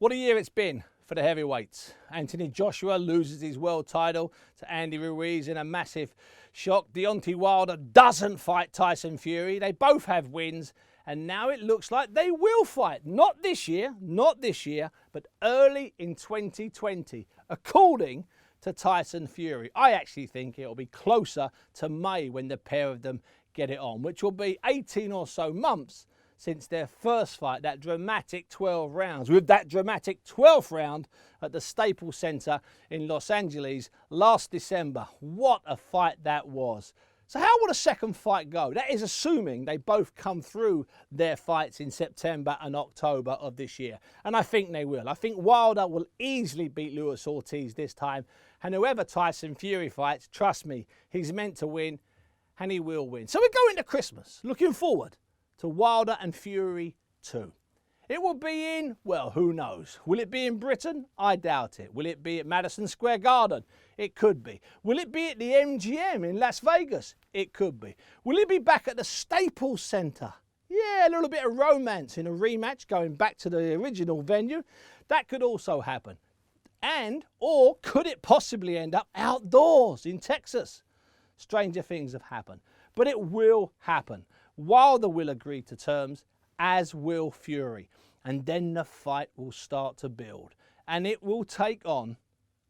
What a year it's been for the heavyweights. Anthony Joshua loses his world title to Andy Ruiz in a massive shock. Deontay Wilder doesn't fight Tyson Fury. They both have wins, and now it looks like they will fight. Not this year, but early in 2020, according to Tyson Fury. I actually think it'll be closer to May when the pair of them get it on, which will be 18 or so months since their first fight, that dramatic 12 rounds, with that dramatic 12th round at the Staples Center in Los Angeles last December. What a fight that was. So how will the second fight go? That is assuming they both come through their fights in September and October of this year. And I think they will. I think Wilder will easily beat Luis Ortiz this time. And whoever Tyson Fury fights, trust me, he's meant to win and he will win. So we're going to Christmas, looking forward to Wilder and Fury 2. It will be in, well, who knows? Will it be in Britain? I doubt it. Will it be at Madison Square Garden? It could be. Will it be at the MGM in Las Vegas? It could be. Will it be back at the Staples Center? Yeah, a little bit of romance in a rematch going back to the original venue. That could also happen. Or could it possibly end up outdoors in Texas? Stranger things have happened. But it will happen. Wilder will agree to terms, as will Fury. And then the fight will start to build. And it will take on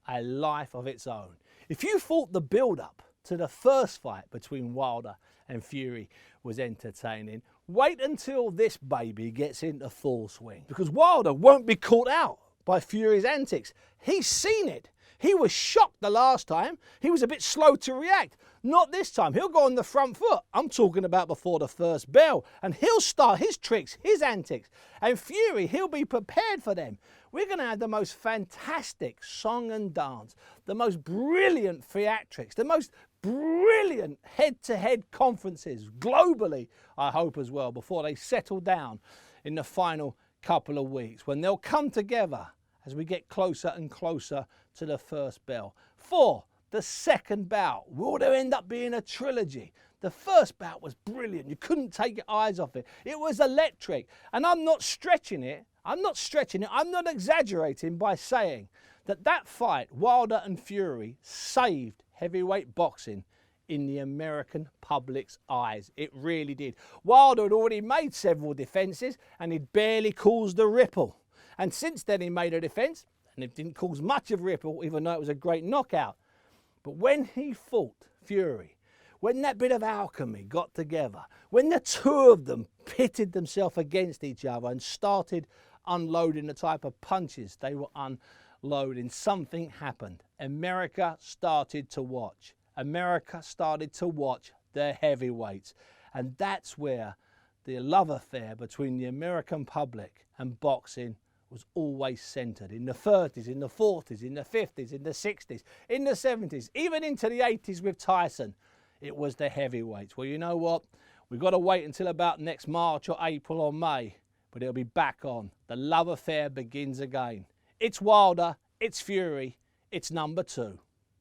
a life of its own. If you thought the build-up to the first fight between Wilder and Fury was entertaining, wait until this baby gets into full swing. Because Wilder won't be caught out by Fury's antics. He's seen it. He was shocked the last time. He was a bit slow to react. Not this time. He'll go on the front foot. I'm talking about before the first bell. And he'll start his tricks, his antics. And Fury, he'll be prepared for them. We're going to have the most fantastic song and dance, the most brilliant theatrics, the most brilliant head-to-head conferences globally, I hope as well, before they settle down in the final couple of weeks, when they'll come together as we get closer and closer to the first bell. For the second bout, will there end up being a trilogy? The first bout was brilliant. You couldn't take your eyes off it. It was electric. And I'm not stretching it. I'm not exaggerating by saying that fight, Wilder and Fury, saved heavyweight boxing in the American public's eyes. It really did. Wilder had already made several defences and he'd barely caused a ripple. And since then he made a defence and it didn't cause much of a ripple, even though it was a great knockout. But when he fought Fury, when that bit of alchemy got together, when the two of them pitted themselves against each other and started unloading the type of punches they were unloading, something happened. America started to watch. America started to watch the heavyweights. And that's where the love affair between the American public and boxing was always centred. In the 30s, in the 40s, in the 50s, in the 60s, in the 70s, even into the 80s with Tyson, it was the heavyweights. Well, you know what? We've got to wait until about next March or April or May, but it'll be back on. The love affair begins again. It's Wilder, it's Fury, it's number 2.